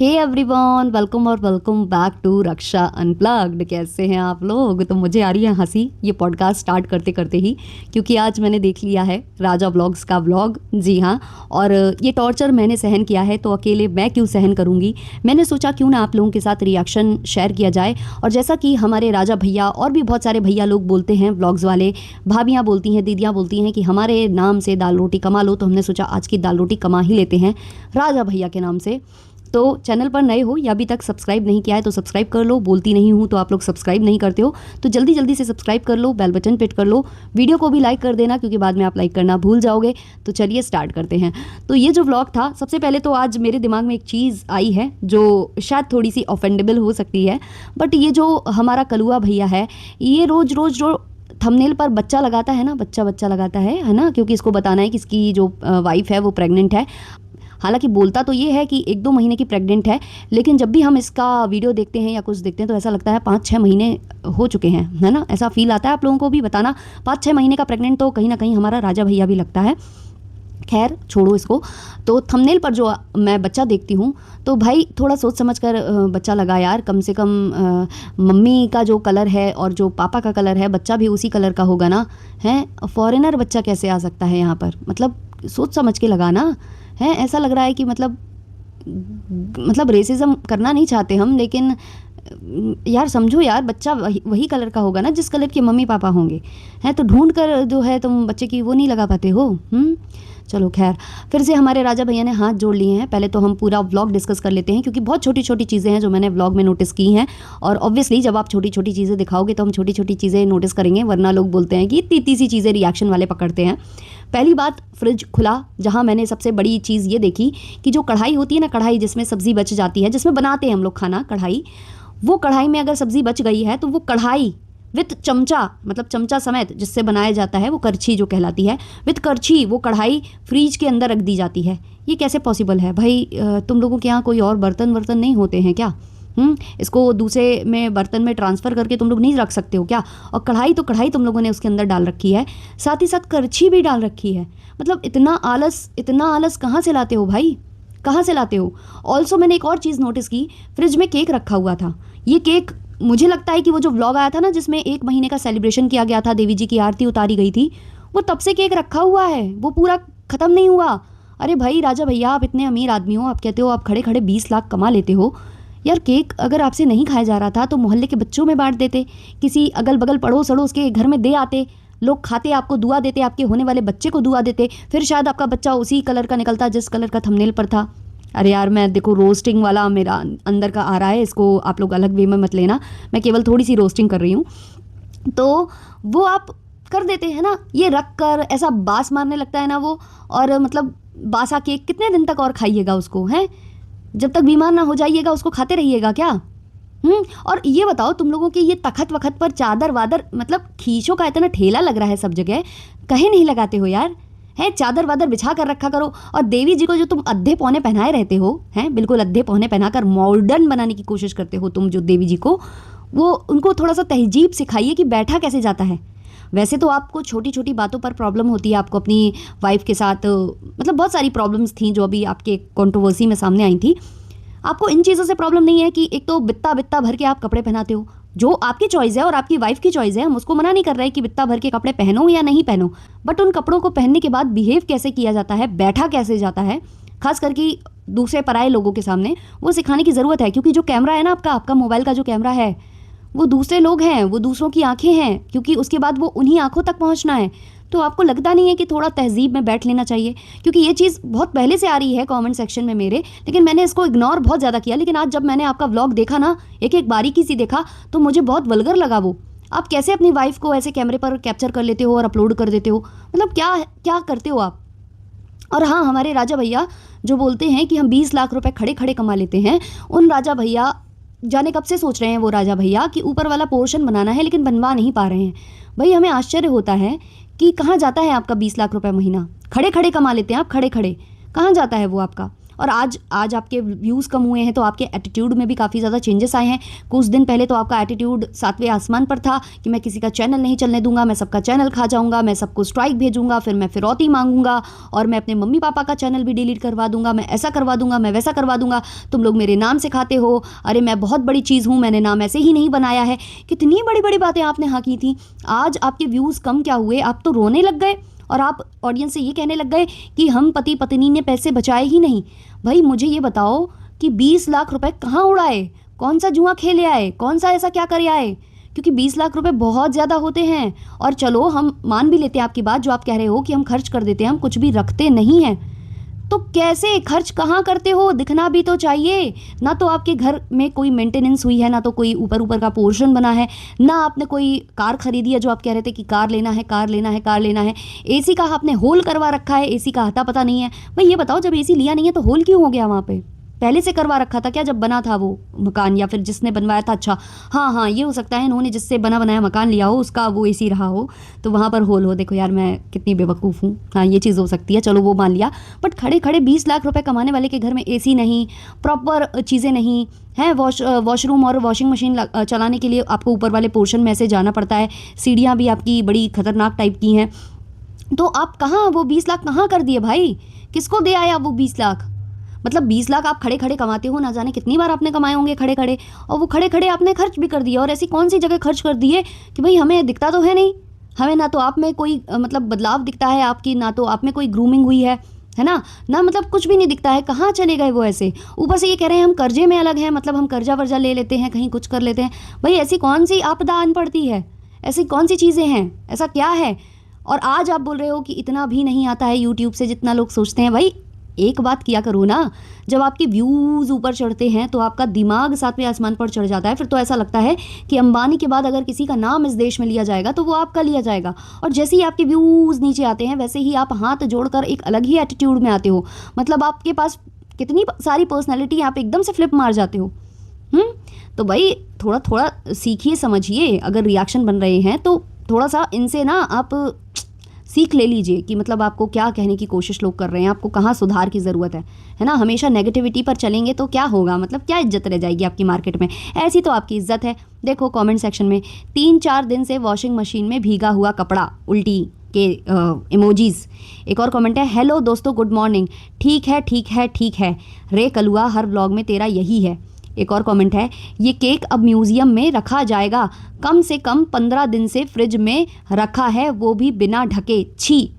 हे everyone, welcome और welcome back to Raksha unplugged. कैसे हैं आप लोग? तो मुझे आ रही है हंसी ये पॉडकास्ट स्टार्ट करते करते ही, क्योंकि आज मैंने देख लिया है राजा व्लॉग्स का व्लॉग। जी हाँ, और ये टॉर्चर मैंने सहन किया है तो अकेले मैं क्यों सहन करूँगी। मैंने सोचा क्यों ना आप लोगों के साथ रिएक्शन शेयर किया जाए। और जैसा कि हमारे राजा भैया और भी बहुत सारे भैया लोग बोलते हैं, व्लॉग्स वाले भाभियाँ बोलती हैं, दीदियाँ बोलती हैं कि हमारे नाम से दाल रोटी कमा लो, तो हमने सोचा आज की दाल रोटी कमा ही लेते हैं राजा भैया के नाम से। तो चैनल पर नए हो या अभी तक सब्सक्राइब नहीं किया है तो सब्सक्राइब कर लो। बोलती नहीं हूँ तो आप लोग सब्सक्राइब नहीं करते हो, तो जल्दी जल्दी से सब्सक्राइब कर लो, बेल बटन पिट कर लो, वीडियो को भी लाइक कर देना क्योंकि बाद में आप लाइक करना भूल जाओगे। तो चलिए स्टार्ट करते हैं। तो ये जो व्लॉग था, सबसे पहले तो आज मेरे दिमाग में एक चीज़ आई है जो शायद थोड़ी सी ऑफेंडेबल हो सकती है, बट ये जो हमारा कलुआ भैया है, ये रोज़ रोज़ जो थंबनेल पर बच्चा लगाता है ना, बच्चा लगाता है ना, क्योंकि इसको बताना है कि इसकी जो वाइफ है वो प्रेग्नेंट है। हालांकि बोलता तो ये है कि 1-2 महीने की प्रेग्नेंट है, लेकिन जब भी हम इसका वीडियो देखते हैं या कुछ देखते हैं तो ऐसा लगता है 5-6 महीने हो चुके हैं, है ना। ऐसा फील आता है। आप लोगों को भी बताना, 5-6 महीने का प्रेग्नेंट तो कहीं ना कहीं हमारा राजा भैया भी लगता है। खैर छोड़ो इसको। तो थंबनेल पर जो मैं बच्चा देखती हूँ तो भाई थोड़ा सोच समझ कर बच्चा लगा यार। कम से कम मम्मी का जो कलर है और जो पापा का कलर है, बच्चा भी उसी कलर का होगा ना। है फॉरेनर बच्चा कैसे आ सकता है यहाँ पर? मतलब सोच समझ के लगाना है। ऐसा लग रहा है कि मतलब रेसिज्म करना नहीं चाहते हम, लेकिन यार समझो यार, बच्चा वही कलर का होगा ना जिस कलर के मम्मी पापा होंगे। हैं तो ढूंढ कर जो है तुम बच्चे की वो नहीं लगा पाते हो। चलो खैर, फिर से हमारे राजा भैया ने हाथ जोड़ लिए हैं। पहले तो हम पूरा व्लॉग डिस्कस कर लेते हैं, क्योंकि बहुत छोटी छोटी चीज़ें हैं जो मैंने व्लॉग में नोटिस की हैं। और ऑब्वियसली जब आप छोटी छोटी चीज़ें दिखाओगे तो हम छोटी छोटी चीज़ें नोटिस करेंगे, वरना लोग बोलते हैं कि इतनी इतनी सी चीज़ें रिएक्शन वाले पकड़ते हैं। पहली बात, फ्रिज खुला, जहाँ मैंने सबसे बड़ी चीज़ ये देखी कि जो कढ़ाई होती है ना, कढ़ाई जिसमें सब्ज़ी बच जाती है, जिसमें बनाते हैं हम लोग खाना, कढ़ाई, वो कढ़ाई में अगर सब्ज़ी बच गई है तो वो कढ़ाई विथ चमचा, मतलब चमचा समेत जिससे बनाया जाता है, वो करछी जो कहलाती है, विथ करछी वो कढ़ाई फ्रीज के अंदर रख दी जाती है। ये कैसे पॉसिबल है भाई? तुम लोगों के यहाँ कोई और बर्तन नहीं होते हैं क्या? इसको दूसरे में बर्तन में ट्रांसफ़र करके तुम लोग नहीं रख सकते हो क्या? और कढ़ाई तो कढ़ाई तुम लोगों ने उसके अंदर डाल रखी है, साथ ही साथ करछी भी डाल रखी है। मतलब इतना आलस कहाँ से लाते हो भाई? कहाँ से लाते हो? ऑल्सो मैंने एक और चीज़ नोटिस की, फ्रिज में केक रखा हुआ था। ये केक मुझे लगता है कि वो जो व्लॉग आया था ना जिसमें 1 महीने का सेलिब्रेशन किया गया था, देवी जी की आरती उतारी गई थी, वो तब से केक रखा हुआ है, वो पूरा ख़त्म नहीं हुआ। अरे भाई राजा भैया, आप इतने अमीर आदमी हो, आप कहते हो आप खड़े खड़े 20 लाख कमा लेते हो। यार केक अगर आपसे नहीं खाया जा रहा था तो मोहल्ले के बच्चों में बांट देते, किसी अगल बगल पड़ोस अड़ोस के घर में दे आते, लोग खाते, आपको दुआ देते, आपके होने वाले बच्चे को दुआ देते, फिर शायद आपका बच्चा उसी कलर का निकलता जिस कलर का थंबनेल पर था। अरे यार, मैं देखो रोस्टिंग वाला मेरा अंदर का आ रहा है, इसको आप लोग अलग वे में मत लेना, मैं केवल थोड़ी सी रोस्टिंग कर रही हूँ। तो वो आप कर देते हैं ना, ये रख कर ऐसा बास मारने लगता है ना वो। और मतलब बासा केक कितने दिन तक और खाइएगा उसको? हैं जब तक बीमार ना हो जाइएगा उसको खाते रहिएगा क्या? और ये बताओ, तुम लोगों के ये तखत वखत पर चादर वादर, मतलब खींचों का इतना ठेला लग रहा है सब जगह, कहीं नहीं लगाते हो यार? है चादर वादर बिछा कर रखा करो। और देवी जी को जो तुम अद्धे पौने पहनाए रहते हो, हैं बिल्कुल अद्धे पौने पहनाकर मॉडर्न बनाने की कोशिश करते हो तुम जो देवी जी को, वो उनको थोड़ा सा तहजीब सिखाइए कि बैठा कैसे जाता है। वैसे तो आपको छोटी छोटी बातों पर प्रॉब्लम होती है, आपको अपनी वाइफ के साथ मतलब बहुत सारी प्रॉब्लम्स थी जो अभी आपके कंट्रोवर्सी में सामने आई थी। आपको इन चीज़ों से प्रॉब्लम नहीं है कि एक तो बित्ता भर के आप कपड़े पहनाते हो, जो आपकी चॉइस है और आपकी वाइफ की चॉइस है, हम उसको मना नहीं कर रहे कि बित्ता भर के कपड़े पहनो या नहीं पहनो, बट उन कपड़ों को पहनने के बाद बिहेव कैसे किया जाता है, बैठा कैसे जाता है, खास करके दूसरे पराये लोगों के सामने, वो सिखाने की ज़रूरत है। क्योंकि जो कैमरा है ना, आपका मोबाइल का जो कैमरा है, वो दूसरे लोग हैं, वो दूसरों की आंखें हैं, क्योंकि उसके बाद वो उन्हीं आंखों तक पहुंचना है। तो आपको लगता नहीं है कि थोड़ा तहजीब में बैठ लेना चाहिए? क्योंकि ये चीज़ बहुत पहले से आ रही है कमेंट सेक्शन में मेरे, लेकिन मैंने इसको इग्नोर बहुत ज़्यादा किया। लेकिन आज जब मैंने आपका व्लॉग देखा ना, एक एक बारीकी सी देखा, तो मुझे बहुत वल्गर लगा वो। आप कैसे अपनी वाइफ को ऐसे कैमरे पर कैप्चर कर लेते हो और अपलोड कर देते हो? मतलब क्या क्या करते हो आप? और हाँ, हमारे राजा भैया जो बोलते हैं कि हम 20 लाख रुपए खड़े खड़े कमा लेते हैं, उन राजा भैया जाने कब से सोच रहे हैं वो राजा भैया कि ऊपर वाला पोर्शन बनाना है, लेकिन बनवा नहीं पा रहे हैं। भाई हमें आश्चर्य होता है कि कहाँ जाता है आपका 20 लाख रुपए महीना? खड़े खड़े कमा लेते हैं आप, खड़े खड़े कहाँ जाता है वो आपका? और आज आज आपके व्यूज़ कम हुए हैं तो आपके एटीट्यूड में भी काफ़ी ज़्यादा चेंजेस आए हैं। कुछ दिन पहले तो आपका एटीट्यूड 7वें आसमान पर था कि मैं किसी का चैनल नहीं चलने दूंगा, मैं सबका चैनल खा जाऊंगा, मैं सबको स्ट्राइक भेजूंगा, फिर मैं फिरौती मांगूंगा और मैं अपने मम्मी पापा का चैनल भी डिलीट करवा दूंगा, मैं ऐसा करवा दूंगा, मैं वैसा करवा दूंगा, तुम लोग मेरे नाम से खाते हो, अरे मैं बहुत बड़ी चीज़ हूँ, मैंने नाम ऐसे ही नहीं बनाया है। कितनी बड़ी बड़ी बातें आपने हाँ की थी। आज आपके व्यूज़ कम क्या हुए, आप तो रोने लग गए और आप ऑडियंस से ये कहने लग गए कि हम पति पत्नी ने पैसे बचाए ही नहीं। भाई मुझे ये बताओ कि 20 लाख रुपए कहाँ उड़ाए, कौन सा जुआ खेले आए, कौन सा ऐसा क्या करे आए? क्योंकि 20 लाख रुपए बहुत ज़्यादा होते हैं। और चलो हम मान भी लेते हैं आपकी बात जो आप कह रहे हो कि हम खर्च कर देते हैं, हम कुछ भी रखते नहीं हैं, तो कैसे खर्च कहाँ करते हो, दिखना भी तो चाहिए। ना तो आपके घर में कोई मेंटेनेंस हुई है, ना तो कोई ऊपर ऊपर का पोर्शन बना है, ना आपने कोई कार खरीदी है जो आप कह रहे थे कि कार लेना है, कार लेना है, कार लेना है। एसी का आपने होल करवा रखा है, एसी का आता पता नहीं है। भाई ये बताओ जब एसी लिया नहीं है तो होल क्यों हो गया वहाँ पे? पहले से करवा रखा था क्या जब बना था वो मकान, या फिर जिसने बनवाया था? अच्छा हाँ, ये हो सकता है इन्होंने जिससे बना बनाया मकान लिया हो उसका वो एसी रहा हो तो वहाँ पर होल हो। देखो यार मैं कितनी बेवकूफ़ हूँ। हाँ ये चीज़ हो सकती है, चलो वो मान लिया। बट खड़े खड़े 20 लाख रुपए कमाने वाले के घर में एसी नहीं, प्रॉपर चीज़ें नहीं हैं, वॉशरूम और वॉशिंग मशीन चलाने के लिए आपको ऊपर वाले पोर्शन में से जाना पड़ता है, सीढ़ियाँ भी आपकी बड़ी खतरनाक टाइप की हैं। तो आप कहाँ वो 20 लाख कहाँ कर दिए भाई? किसको दे आए आप वो 20 लाख? मतलब 20 लाख आप खड़े खड़े कमाते हो, ना जाने कितनी बार आपने कमाए होंगे खड़े खड़े, और वो खड़े खड़े आपने खर्च भी कर दिए। और ऐसी कौन सी जगह खर्च कर दिए कि भाई हमें दिखता तो है नहीं, हमें ना तो आप में कोई मतलब बदलाव दिखता है आपकी, ना तो आप में कोई ग्रूमिंग हुई है ना, ना मतलब कुछ भी नहीं दिखता है। कहाँ चले गए वो ऐसे? ऊपर से ये कह रहे हैं हम कर्जे में अलग हैं, मतलब हम कर्जा वर्जा ले लेते हैं, कहीं कुछ कर लेते हैं। भाई ऐसी कौन सी आपदा आन पड़ती है, ऐसी कौन सी चीज़ें हैं, ऐसा क्या है? और आज आप बोल रहे हो कि इतना भी नहीं आता है यूट्यूब से जितना लोग सोचते हैं। भाई एक बात किया करो ना, जब आपके व्यूज़ ऊपर चढ़ते हैं तो आपका दिमाग 7वें आसमान पर चढ़ जाता है। फिर तो ऐसा लगता है कि अंबानी के बाद अगर किसी का नाम इस देश में लिया जाएगा तो वो आपका लिया जाएगा। और जैसे ही आपके व्यूज़ नीचे आते हैं वैसे ही आप हाथ जोड़कर एक अलग ही एटीट्यूड में आते हो। मतलब आपके पास कितनी सारी पर्सनैलिटी, आप एकदम से फ्लिप मार जाते हो। तो भाई थोड़ा थोड़ा सीखिए, समझिए। अगर रिएक्शन बन रहे हैं तो थोड़ा सा इनसे ना आप सीख ले लीजिए कि मतलब आपको क्या कहने की कोशिश लोग कर रहे हैं, आपको कहाँ सुधार की ज़रूरत है ना। हमेशा नेगेटिविटी पर चलेंगे तो क्या होगा, मतलब क्या इज्जत रह जाएगी आपकी मार्केट में? ऐसी तो आपकी इज्जत है। देखो कमेंट सेक्शन में 3-4 दिन से वॉशिंग मशीन में भीगा हुआ कपड़ा, उल्टी के इमोजीज। एक और कमेंट है, हेलो दोस्तों गुड मॉर्निंग, ठीक है ठीक है ठीक है रे कलुआ, हर व्लॉग में तेरा यही है। एक और कमेंट है, ये केक अब म्यूज़ियम में रखा जाएगा, कम से कम 15 दिन से फ्रिज में रखा है वो भी बिना ढके, छी।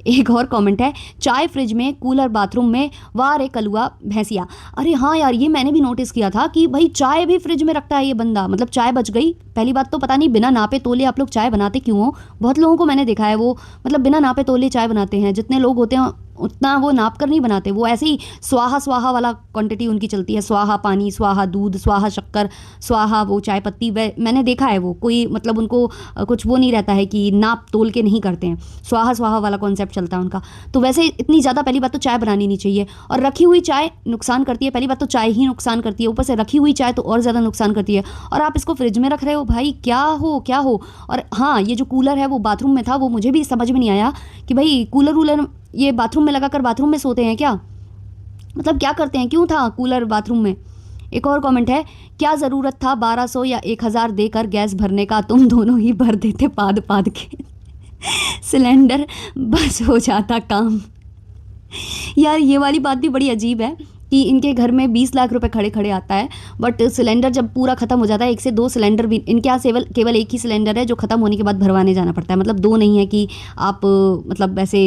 एक और कमेंट है, चाय फ्रिज में, कूलर बाथरूम में, वाह रे कलुआ भैंसिया। अरे हाँ यार ये मैंने भी नोटिस किया था कि भाई चाय भी फ्रिज में रखता है ये बंदा। मतलब चाय बच गई, पहली बात तो पता नहीं बिना नापे तोले आप लोग चाय बनाते क्यों हो। बहुत लोगों को मैंने देखा है वो मतलब बिना नापे तोले चाय बनाते हैं, जितने लोग होते हैं उतना वो नाप कर नहीं बनाते, वो ऐसे ही स्वाहा स्वाहा वाला क्वांटिटी उनकी चलती है, स्वाहा पानी, स्वाहा दूध, स्वाहा शक्कर, स्वाहा वो चाय पत्ती। मैंने देखा है वो कोई मतलब उनको कुछ वो नहीं रहता है कि नाप तोल के नहीं करते हैं, स्वाहा स्वाहा वाला कॉन्सेप्ट चलता है उनका। तो वैसे इतनी ज़्यादा पहली बात तो चाय बनानी नहीं चाहिए, और रखी हुई चाय नुकसान करती है। पहली बात तो चाय ही नुकसान करती है, ऊपर से रखी हुई चाय तो और ज़्यादा नुकसान करती है। और आप इसको फ्रिज में रख रहे हो, भाई क्या हो। और हाँ ये जो कूलर है वो बाथरूम में था, वो मुझे भी समझ में नहीं आया कि भाई कूलर वूलर ये बाथरूम में लगाकर बाथरूम में सोते हैं क्या, मतलब क्या करते हैं, क्यों था कूलर बाथरूम में। एक और कमेंट है, क्या ज़रूरत था 1200 या 1000 देकर गैस भरने का, तुम दोनों ही भर देते पाद पाद के सिलेंडर, बस हो जाता काम। यार ये वाली बात भी बड़ी अजीब है कि इनके घर में 20 लाख रुपए खड़े खड़े आता है, बट सिलेंडर जब पूरा ख़त्म हो जाता है, 1 से 2 सिलेंडर भी इनके यहाँ केवल एक ही सिलेंडर है जो ख़त्म होने के बाद भरवाने जाना पड़ता है। मतलब 2 नहीं है कि आप मतलब वैसे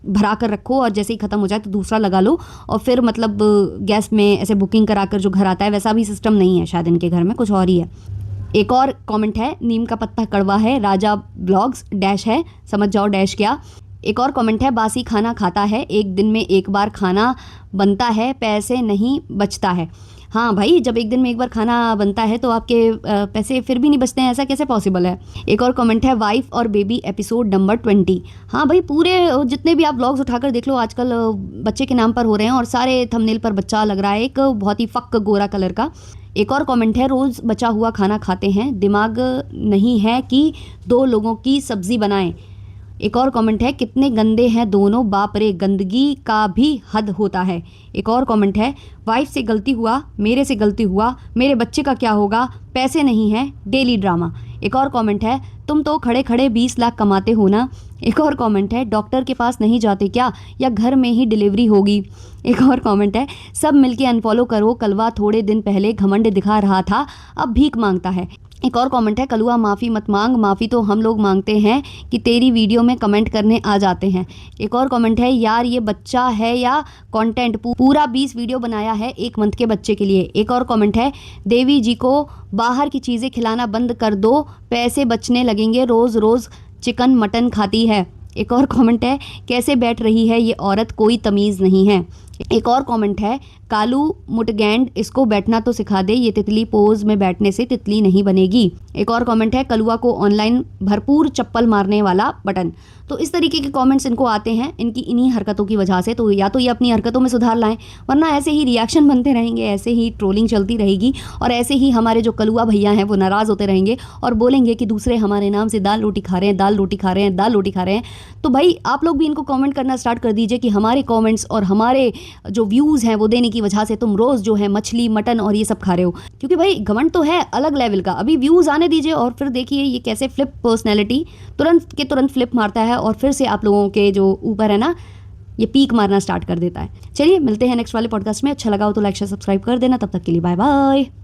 भरा कर रखो और जैसे ही ख़त्म हो जाए तो दूसरा लगा लो और फिर मतलब गैस में ऐसे बुकिंग करा कर जो घर आता है, वैसा भी सिस्टम नहीं है शायद इनके घर में, कुछ और ही है। एक और कमेंट है, नीम का पत्ता कड़वा है, राजा ब्लॉग्स डैश है, समझ जाओ डैश क्या। एक और कमेंट है, बासी खाना खाता है, एक दिन में एक बार खाना बनता है, पैसे नहीं बचता है। हाँ भाई जब एक दिन में एक बार खाना बनता है तो आपके पैसे फिर भी नहीं बचते हैं, ऐसा कैसे पॉसिबल है। एक और कमेंट है, वाइफ और बेबी एपिसोड नंबर 20। हाँ भाई पूरे जितने भी आप व्लॉग्स उठाकर देख लो आजकल बच्चे के नाम पर हो रहे हैं और सारे थंबनेल पर बच्चा लग रहा है, एक बहुत ही फक गोरा कलर का। एक और कमेंट है, रोज़ बचा हुआ खाना खाते हैं, दिमाग नहीं है कि 2 लोगों की सब्ज़ी बनाएं। एक और कमेंट है, कितने गंदे हैं दोनों, बाप रे, गंदगी का भी हद होता है। एक और कमेंट है, वाइफ से गलती हुआ, मेरे से गलती हुआ, मेरे बच्चे का क्या होगा, पैसे नहीं है, डेली ड्रामा। एक और कमेंट है, तुम तो खड़े खड़े 20 लाख कमाते हो ना। एक और कमेंट है, डॉक्टर के पास नहीं जाते क्या, या घर में ही डिलीवरी होगी। एक और कमेंट है, सब मिलके अनफॉलो करो, कलवा थोड़े दिन पहले घमंड दिखा रहा था, अब भीख मांगता है। एक और कमेंट है, कलुआ माफ़ी मत मांग, माफ़ी तो हम लोग मांगते हैं कि तेरी वीडियो में कमेंट करने आ जाते हैं। एक और कमेंट है, यार ये बच्चा है या कंटेंट, पूरा 20 वीडियो बनाया है 1 मंथ के बच्चे के लिए। एक और कमेंट है, देवी जी को बाहर की चीज़ें खिलाना बंद कर दो, पैसे बचने लगेंगे, रोज़ रोज़ चिकन मटन खाती है। एक और कमेंट है, कैसे बैठ रही है ये औरत, कोई तमीज़ नहीं है। एक और कमेंट है, कालू मुटगैंड, इसको बैठना तो सिखा दे, ये तितली पोज में बैठने से तितली नहीं बनेगी। एक और कमेंट है, कलुआ को ऑनलाइन भरपूर चप्पल मारने वाला बटन। तो इस तरीके के कमेंट्स इनको आते हैं इनकी इन्हीं हरकतों की वजह से। तो या तो ये अपनी हरकतों में सुधार लाएं, वरना ऐसे ही रिएक्शन बनते रहेंगे, ऐसे ही ट्रोलिंग चलती रहेगी और ऐसे ही हमारे जो कलुआ भैया हैं वो नाराज़ होते रहेंगे और बोलेंगे कि दूसरे हमारे नाम से दाल रोटी खा रहे हैं, दाल रोटी खा रहे हैं, दाल रोटी खा रहे हैं। तो भाई आप लोग भी इनको कमेंट करना स्टार्ट कर दीजिए कि हमारे कमेंट्स और हमारे जो व्यूज़ हैं वो देने की वजह से तुम रोज़ जो है मछली मटन और ये सब खा रहे हो। क्योंकि भाई घमंड तो है अलग लेवल का, अभी व्यूज़ आने दीजिए और फिर देखिए ये कैसे फ्लिप पर्सनैलिटी तुरंत के तुरंत फ्लिप मारता है और फिर से आप लोगों के जो ऊपर है ना ये पीक मारना स्टार्ट कर देता है। चलिए मिलते हैं नेक्स्ट वाले पॉडकास्ट में। अच्छा लगा हो तो लाइक शेयर सब्सक्राइब कर देना। तब तक के लिए बाय बाय।